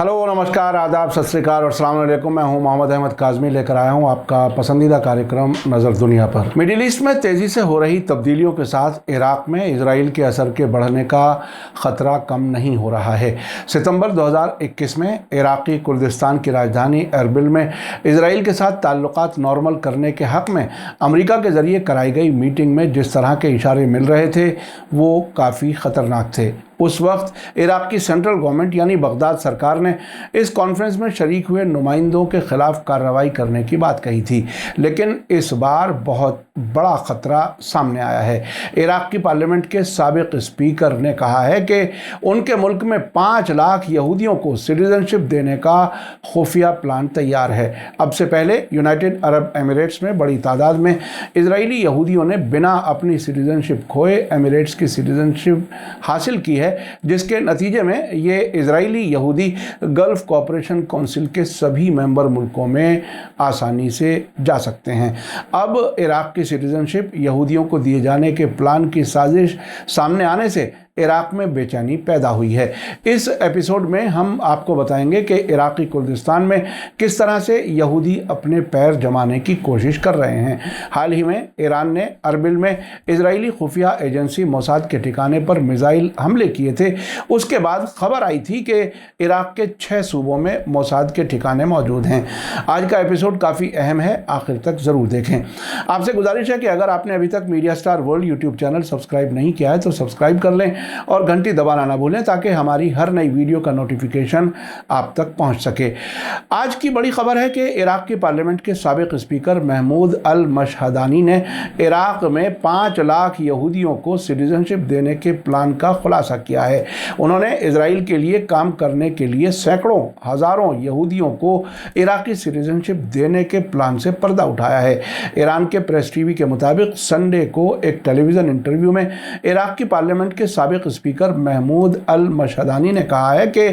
Hello, नमस्कार, आदाब, सत श्री अकाल और अस्सलाम वालेकुम। मैं हूं मोहम्मद अहमद काज़मी, लेकर आया हूं आपका पसंदीदा कार्यक्रम नज़र दुनिया पर। मिडिल ईस्ट में तेज़ी से हो रही तब्दीलियों के साथ इराक़ में इजराइल के असर के बढ़ने का ख़तरा कम नहीं हो रहा है। सितंबर 2021 में इराक़ी कुर्दिस्तान की राजधानी अरबिल में इजराइल के साथ ताल्लुकात नॉर्मल करने के हक़ में अमेरिका के ज़रिए कराई गई मीटिंग में जिस तरह के इशारे मिल रहे थे वो काफ़ी ख़तरनाक थे। उस वक्त इराक़ की सेंट्रल गवर्नमेंट यानी बगदाद सरकार ने इस कॉन्फ्रेंस में शरीक हुए नुमाइंदों के खिलाफ कार्रवाई करने की बात कही थी, लेकिन इस बार बहुत बड़ा ख़तरा सामने आया है। इराक़ की पार्लियामेंट के साबिक़ स्पीकर ने कहा है कि उनके मुल्क में 5 लाख यहूदियों को सिटीज़नशिप देने का खुफिया प्लान तैयार है। अब से पहले यूनाइटेड अरब एमिरेट्स में बड़ी तादाद में इजरायली यहूदियों ने बिना अपनी सिटीज़नशिप खोए एमिरेट्स की सिटीज़नशिप हासिल की है, जिसके नतीजे में ये इजरायली यहूदी गल्फ़ कोऑपरेशन काउंसिल के सभी मेंबर मुल्कों में आसानी से जा सकते हैं। अब इराक़ की सिटीज़नशिप यहूदियों को दिए जाने के प्लान की साजिश सामने आने से इराक़ में बेचैनी पैदा हुई है। इस एपिसोड में हम आपको बताएंगे कि इराक़ी कुर्दिस्तान में किस तरह से यहूदी अपने पैर जमाने की कोशिश कर रहे हैं। हाल ही में ईरान ने अरबिल में इजरायली खुफिया एजेंसी मोसाद के ठिकाने पर मिसाइल हमले किए थे। उसके बाद खबर आई थी कि इराक़ के 6 सूबों में मोसाद के ठिकाने मौजूद हैं। आज का एपिसोड काफ़ी अहम है, आखिर तक ज़रूर देखें। आपसे गुजारिश है कि अगर आपने अभी तक media star world YouTube channel subscribe नहीं किया है तो सब्सक्राइब कर लें और घंटी दबाना ना भूलें ताकि हमारी हर नई वीडियो का नोटिफिकेशन आप तक पहुंच सके। आज की बड़ी खबर है कि इराक़ की पार्लियामेंट के साबिक़ स्पीकर महमूद अल मशहदानी ने इराक़ में 5 लाख यहूदियों को सिटीज़नशिप देने के प्लान का खुलासा किया है। उन्होंने इजराइल के लिए काम करने के लिए सैकड़ों हज़ारों यहूदियों को इराक़ी सिटीज़नशिप देने के प्लान से पर्दा उठाया है। ईरान के प्रेस टीवी के मुताबिक संडे को एक टेलीविज़न इंटरव्यू में इराक़ की पार्लियामेंट के साबिक़ स्पीकर महमूद अल मशहदानी ने कहा है कि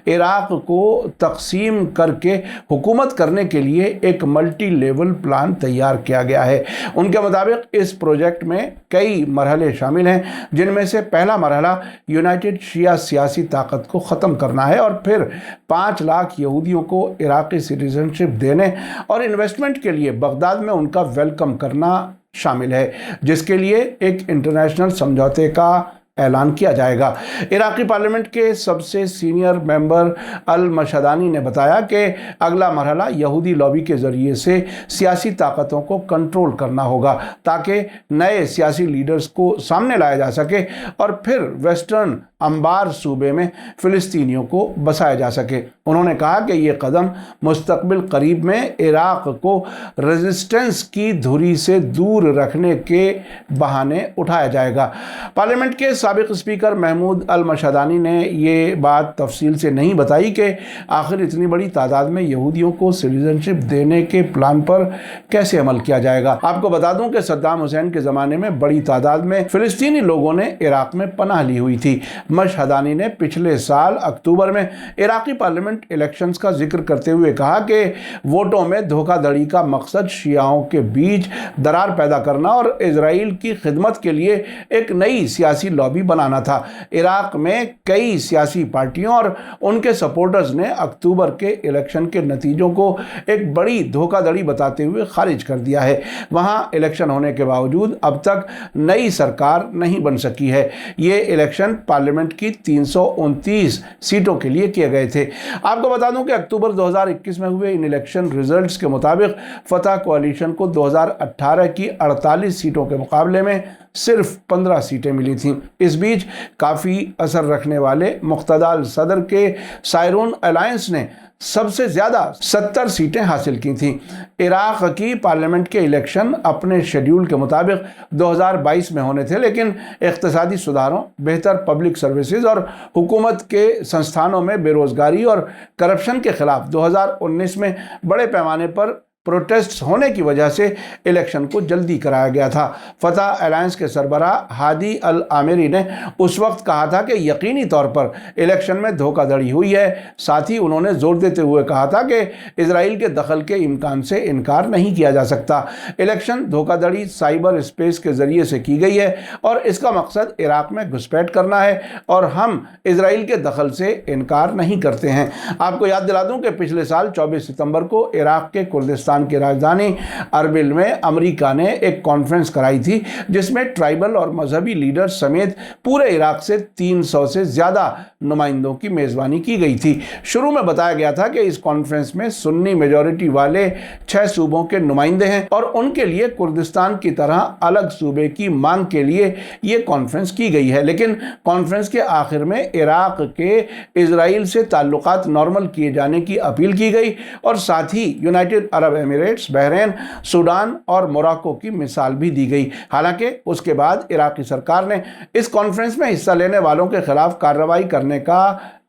इराक़ को तकसीम करके हुकूमत करने के लिए एक मल्टी लेवल प्लान तैयार किया गया है। उनके मुताबिक इस प्रोजेक्ट में कई मरहले शामिल हैं, जिनमें से पहला मरहला यूनाइटेड शिया सियासी ताकत को ख़त्म करना है और फिर 5 लाख यहूदियों को इराक़ी सिटीज़नशिप देने और इन्वेस्टमेंट के लिए बगदाद में उनका वेलकम करना शामिल है, जिसके लिए एक इंटरनेशनल समझौते का ऐलान किया जाएगा। इराक़ी पार्लियामेंट के सबसे सीनियर मेंबर अल मशहदानी ने बताया कि अगला मरहला यहूदी लॉबी के ज़रिए से सियासी ताकतों को कंट्रोल करना होगा ताकि नए सियासी लीडर्स को सामने लाया जा सके और फिर वेस्टर्न अंबार सूबे में फ़िलिस्तीनियों को बसाया जा सके। उन्होंने कहा कि ये कदम मुस्तकबिल करीब में इराक़ को रेजिस्टेंस की धुरी से दूर रखने के बहाने उठाया जाएगा। पार्लियामेंट के साबिक़ स्पीकर महमूद अल मशहदानी ने ये बात तफसील से नहीं बताई कि आखिर इतनी बड़ी तादाद में यहूदियों को सिटीज़नशिप देने के प्लान पर कैसे अमल किया जाएगा। आपको बता दूं कि सद्दाम हुसैन के ज़माने में बड़ी तादाद में फ़िलिस्तीनी लोगों ने इराक़ में पनाह ली हुई थी। मशहदानी ने पिछले साल अक्टूबर में इराक़ी पार्लियामेंट इलेक्शंस का जिक्र करते हुए कहा कि वोटों में धोखाधड़ी का मकसद शियाओं के बीच दरार पैदा करना और इजराइल की खिदमत के लिए एक नई सियासी लॉबी बनाना था। इराक़ में कई सियासी पार्टियों और उनके सपोर्टर्स ने अक्टूबर के इलेक्शन के नतीजों को एक बड़ी धोखाधड़ी बताते हुए खारिज कर दिया है। वहां इलेक्शन होने के बावजूद अब तक नई सरकार नहीं बन सकी है। ये इलेक्शन पार्लियामेंट की 329 सीटों के लिए किए गए थे। आपको बता दूं कि अक्टूबर 2021 में हुए इन इलेक्शन रिजल्ट्स के मुताबिक फतह कोalition को 2018 की 48 सीटों के मुकाबले में सिर्फ 15 सीटें मिली थीं। इस बीच काफ़ी असर रखने वाले मुख्तदार सदर के सायरून अलायंस ने सबसे ज़्यादा 70 सीटें हासिल की थीं। इराक़ की पार्लियामेंट के इलेक्शन अपने शेड्यूल के मुताबिक 2022 में होने थे, लेकिन इक़्तिसादी सुधारों, बेहतर पब्लिक सर्विसेज और हुकूमत के संस्थानों में बेरोज़गारी और करप्शन के ख़िलाफ़ 2019 में बड़े पैमाने पर प्रोटेस्ट होने की वजह से इलेक्शन को जल्दी कराया गया था। फतह अलायंस के सरबराह हादी अल आमिरी ने उस वक्त कहा था कि यकीनी तौर पर इलेक्शन में धोखाधड़ी हुई है। साथ ही उन्होंने जोर देते हुए कहा था कि इजराइल के दखल के इम्कान से इनकार नहीं किया जा सकता। इलेक्शन धोखाधड़ी साइबर स्पेस के जरिए से की गई है और इसका मकसद इराक में घुसपैठ करना है और हम इजराइल के दखल से इनकार नहीं करते हैं। आपको याद दिला दूं कि पिछले साल 24 सितंबर को इराक के कुर्दिस्तान की राजधानी अरबिल में अमेरिका ने एक कॉन्फ्रेंस कराई थी, जिसमें ट्राइबल और मजहबी लीडर समेत पूरे इराक से 300 से ज्यादा नुमाइंदों की मेजबानी की गई थी। शुरू में बताया गया था कि इस कॉन्फ्रेंस में सुन्नी मेजॉरिटी वाले 6 सूबों के नुमाइंदे हैं और उनके लिए कुर्दिस्तान की तरह अलग सूबे की मांग के लिए यह कॉन्फ्रेंस की गई है। लेकिन कॉन्फ्रेंस के आखिर में इराक के इजराइल से ताल्लुकात नॉर्मल किए जाने की अपील की गई और साथ ही United Arab Emirates, Bahrain, Sudan और मोरक्को की मिसाल भी दी गई। हालांकि उसके बाद इराकी सरकार ने इस कॉन्फ्रेंस में हिस्सा लेने वालों के खिलाफ कार्रवाई करने का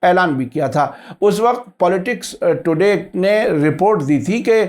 ऐलान भी किया था। उस वक्त पॉलिटिक्स टुडे ने रिपोर्ट दी थी कि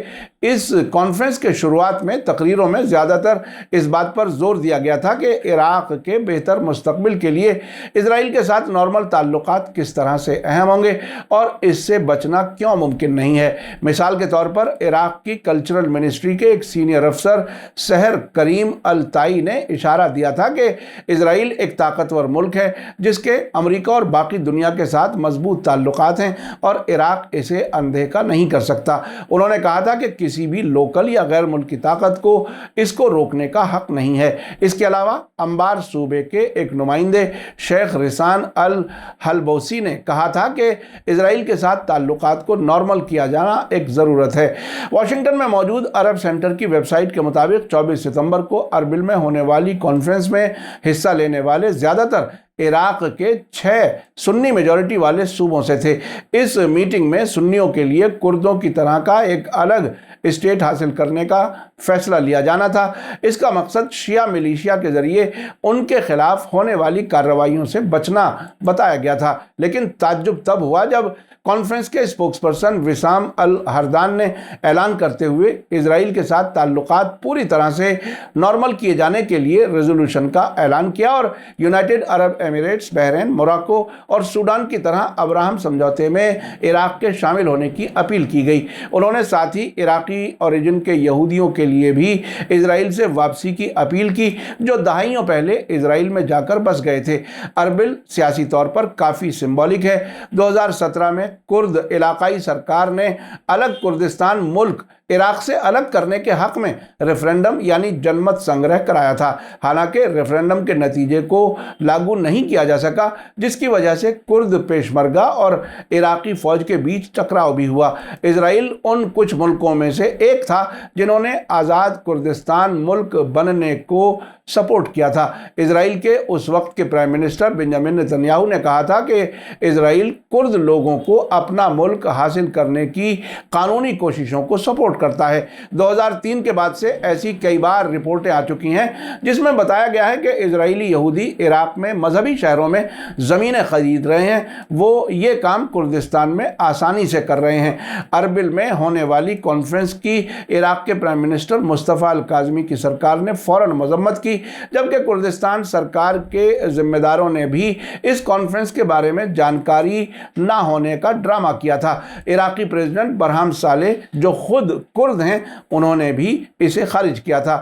इस कॉन्फ्रेंस के शुरुआत में तकरीरों में ज़्यादातर इस बात पर जोर दिया गया था कि इराक के बेहतर मुस्तकबिल के लिए इजराइल के साथ नॉर्मल ताल्लुकात किस तरह से अहम होंगे और इससे बचना क्यों मुमकिन नहीं है। मिसाल के तौर पर इराक की कल्चरल मिनिस्ट्री के एक सीनियर अफसर सहर करीम अल ताई ने इशारा दिया था कि इजराइल एक ताकतवर मुल्क है जिसके अमेरिका और बाकी दुनिया के साथ मजबूत ताल्लुकात हैं और इराक इसे अनदेखा नहीं कर सकता। उन्होंने कहा था कि किसी भी लोकल या गैर मुल्की ताकत को इसको रोकने का हक नहीं है। इसके अलावा अंबार सूबे के एक नुमाइंदे शेख रिसान अल हलबौसी ने कहा था कि इजराइल के साथ ताल्लुकात को नॉर्मल किया जाना एक ज़रूरत है। वाशिंगटन में मौजूद अरब सेंटर की वेबसाइट के मुताबिक 24 सितंबर को अरबिल में होने वाली कॉन्फ्रेंस में हिस्सा लेने वाले ज़्यादातर इराक के 6 सुन्नी मेजॉरिटी वाले सूबों से थे। इस मीटिंग में सुन्नियों के लिए कुर्दों की तरह का एक अलग स्टेट हासिल करने का फैसला लिया जाना था। इसका मकसद शिया मिलिशिया के जरिए उनके खिलाफ होने वाली कार्रवाइयों से बचना बताया गया था। लेकिन ताज्जुब तब हुआ जब कॉन्फ्रेंस के स्पोक्सपर्सन विसाम अल हरदान ने ऐलान करते हुए इजराइल के साथ ताल्लुकात पूरी तरह से नॉर्मल किए जाने के लिए रेजोल्यूशन का ऐलान किया और United Arab Emirates, Bahrain, Morocco और सूडान की तरह अब्राहम समझौते में इराक के शामिल होने की अपील की गई। उन्होंने साथ ही इराकी ओरिजिन के यहूदियों के लिए भी इजराइल से वापसी की अपील की जो दहाइयों पहले इजराइल में जाकर बस गए थे। अरबिल सियासी तौर पर काफ़ी सिंबॉलिक है। 2017 में कुर्द इलाकाई सरकार ने अलग कुर्दिस्तान मुल्क इराक से अलग करने के हक में रेफरेंडम यानी जनमत संग्रह कराया था। हालांकि रेफरेंडम के नतीजे को लागू नहीं किया जा सका, जिसकी वजह से कुर्द पेशमर्गा और इराकी फौज के बीच टकराव भी हुआ। इजराइल उन कुछ मुल्कों में से एक था जिन्होंने आज़ाद कुर्दिस्तान मुल्क बनने को सपोर्ट किया था। इजराइल के उस वक्त के प्राइम मिनिस्टर बेंजामिन नेतन्याहू ने कहा था कि इजराइल कुर्द लोगों को अपना मुल्क हासिल करने की कानूनी कोशिशों को सपोर्ट करता है। 2003 के बाद से ऐसी कई बार रिपोर्टें आ चुकी हैं जिसमें बताया गया है कि इजरायली यहूदी इराक में मजहबी शहरों में ज़मीनें खरीद रहे हैं। वो ये काम कुर्दिस्तान में आसानी से कर रहे हैं। अरबिल में होने वाली कॉन्फ्रेंस की इराक के प्राइम मिनिस्टर मुस्तफ़ा अल काज़मी की सरकार ने फ़ौरन मजम्मत की, जबकि कुर्दिस्तान सरकार के जिम्मेदारों ने भी इस कॉन्फ्रेंस के बारे में जानकारी ना होने का ड्रामा किया था। इराकी प्रेसिडेंट बरहाम सालेह जो खुद कुर्द हैं, उन्होंने भी इसे खारिज किया था।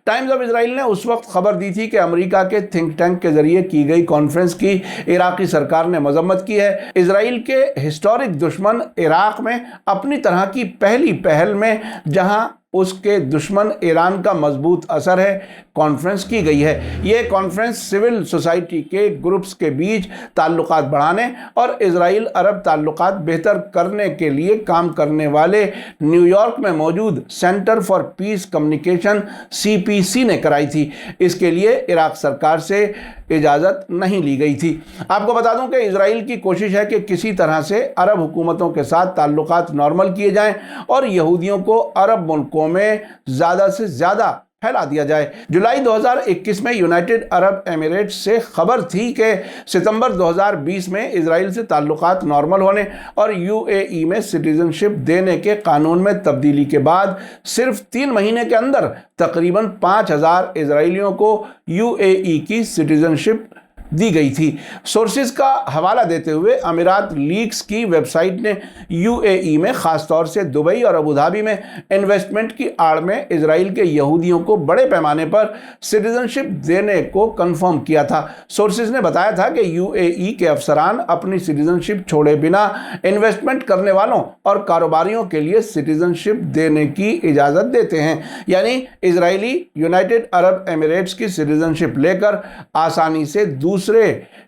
टाइम्स ऑफ इजराइल ने उस वक्त खबर दी थी कि अमेरिका के थिंक टैंक के जरिए की गई कॉन्फ्रेंस की इराकी सरकार ने मजम्मत की है। इजराइल के हिस्टोरिक दुश्मन इराक में अपनी तरह की पहली पहल में, जहां उसके दुश्मन ईरान का मजबूत असर है, कॉन्फ्रेंस की गई है। ये कॉन्फ्रेंस सिविल सोसाइटी के ग्रुप्स के बीच ताल्लुकात बढ़ाने और इजराइल अरब ताल्लुकात बेहतर करने के लिए काम करने वाले न्यूयॉर्क में मौजूद centre for piece communication CPC ने कराई थी। इसके लिए इराक सरकार से इजाज़त नहीं ली गई थी। आपको बता दूं कि इजराइल की कोशिश है कि किसी तरह से अरब हुकूमतों के साथ ताल्लुकात नॉर्मल किए जाएं और यहूदियों को अरब मुल्कों में ज़्यादा से ज़्यादा फैला दिया जाए। जुलाई 2021 में यूनाइटेड अरब एमिरेट्स से खबर थी कि सितंबर 2020 में इजराइल से ताल्लुकात नॉर्मल होने और यूएई में सिटीजनशिप देने के कानून में तब्दीली के बाद सिर्फ 3 महीने के अंदर तकरीबन 5000 इजरायलियों को यूएई की सिटीजनशिप दी गई थी। सोर्सेज का हवाला देते हुए अमीरात लीक्स की वेबसाइट ने यूएई में खासतौर से दुबई और अबू धाबी में इन्वेस्टमेंट की आड़ में इजराइल के यहूदियों को बड़े पैमाने पर सिटीजनशिप देने को कंफर्म किया था। सोर्सेज ने बताया था कि यूएई के अफसरान अपनी सिटीजनशिप छोड़े बिना इन्वेस्टमेंट करने वालों और कारोबारियों के लिए सिटीजनशिप देने की इजाज़त देते हैं, यानी इजरायली यूनाइटेड अरब एमिरेट्स की सिटीजनशिप लेकर आसानी से दूसरे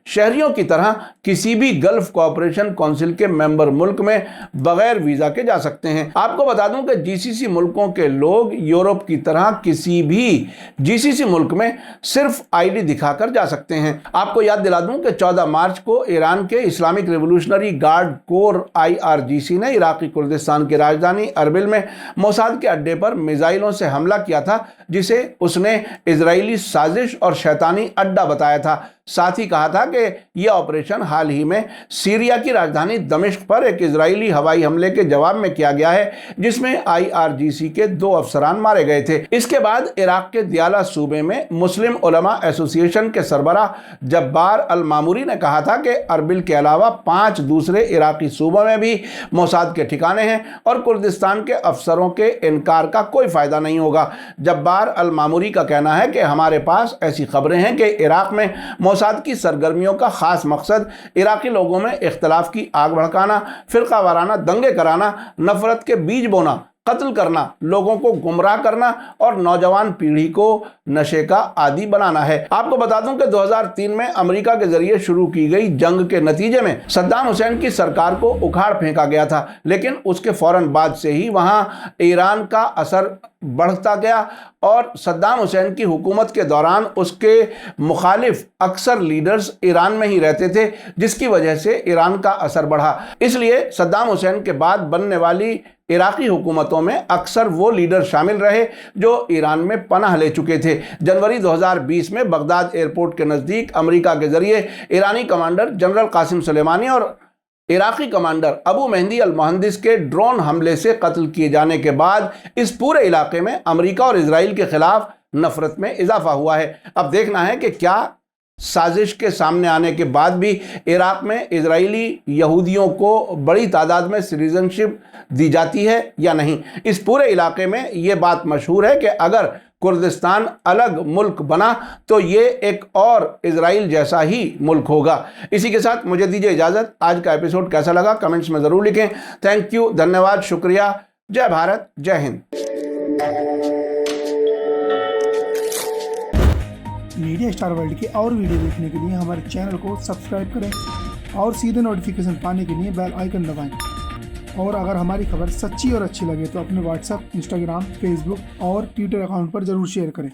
शहरियों की तरह किसी भी गल्फ कोऑपरेशन काउंसिल के मेंबर मुल्क में बगैर वीजा के जा सकते हैं। आपको बता दूं कि जीसीसी मुल्कों के लोग यूरोप की तरह किसी भी जीसीसी मुल्क में सिर्फ आईडी दिखाकर जा सकते हैं। आपको याद दिला दूं कि 14 मार्च को ईरान के Islamic revolutionary guard core IRGC ने इराकी कुर्दिस्तान की राजधानी अरबिल में मोसाद के अड्डे पर मिसाइलों से हमला किया था, जिसे उसने इजरायली साजिश और शैतानी अड्डा बताया था। साथ ही कहा था कि यह ऑपरेशन हाल ही में सीरिया की राजधानी दमिश्क पर एक इजरायली हवाई हमले के जवाब में किया गया है, जिसमें IRGC के 2 अफसरान मारे गए थे। इसके बाद इराक के दियाला सूबे में मुस्लिम उलमा एसोसिएशन के सरबराह जब्बार अल मामूरी ने कहा था कि अरबिल के अलावा 5 दूसरे इराकी सूबों में भी मोसाद के ठिकाने हैं और कुर्दिस्तान के अफसरों के इनकार का कोई फायदा नहीं होगा। जब्बार अल मामूरी का कहना है कि हमारे पास ऐसी खबरें हैं कि इराक में मोसाद की सरगर्मियों का खास मकसद इराकी लोगों में इख्तलाफ की आग भड़काना, फिरका वाराना दंगे कराना, नफरत के बीज बोना, कत्ल करना, लोगों को गुमराह करना और नौजवान पीढ़ी को नशे का आदी बनाना है। आपको बता दूं कि 2003 में अमेरिका के जरिए शुरू की गई जंग के नतीजे में सद्दाम हुसैन की सरकार को उखाड़ फेंका गया था, लेकिन उसके फौरन बाद से ही वहां ईरान का असर बढ़ता गया और सद्दाम हुसैन की हुकूमत के दौरान उसके मुखालिफ अक्सर लीडर्स ईरान में ही रहते थे, जिसकी वजह से ईरान का असर बढ़ा। इसलिए सद्दाम हुसैन के बाद बनने वाली इराकी हुकूमतों में अक्सर वो लीडर शामिल रहे जो ईरान में पनाह ले चुके थे। जनवरी 2020 में बगदाद एयरपोर्ट के नज़दीक अमेरिका के जरिए ईरानी कमांडर जनरल कासिम सुलेमानी और इराकी कमांडर अबू मेहंदी अल मुहंदिस के ड्रोन हमले से कत्ल किए जाने के बाद इस पूरे इलाके में अमेरिका और इजराइल के खिलाफ नफरत में इजाफा हुआ है। अब देखना है कि क्या साजिश के सामने आने के बाद भी इराक में इजरायली यहूदियों को बड़ी तादाद में सिटीजनशिप दी जाती है या नहीं। इस पूरे इलाके में ये बात मशहूर है कि अगर कुर्दिस्तान अलग मुल्क बना तो ये एक और इजराइल जैसा ही मुल्क होगा। इसी के साथ मुझे दीजिए इजाज़त। आज का एपिसोड कैसा लगा कमेंट्स में ज़रूर लिखें। थैंक यू, धन्यवाद, शुक्रिया। जय भारत, जय हिंद। मीडिया स्टार वर्ल्ड के और वीडियो देखने के लिए हमारे चैनल को सब्सक्राइब करें और सीधे नोटिफिकेशन पाने के लिए बेल आइकन दबाएं। और अगर हमारी खबर सच्ची और अच्छी लगे तो अपने व्हाट्सएप, इंस्टाग्राम, फेसबुक और ट्विटर अकाउंट पर ज़रूर शेयर करें।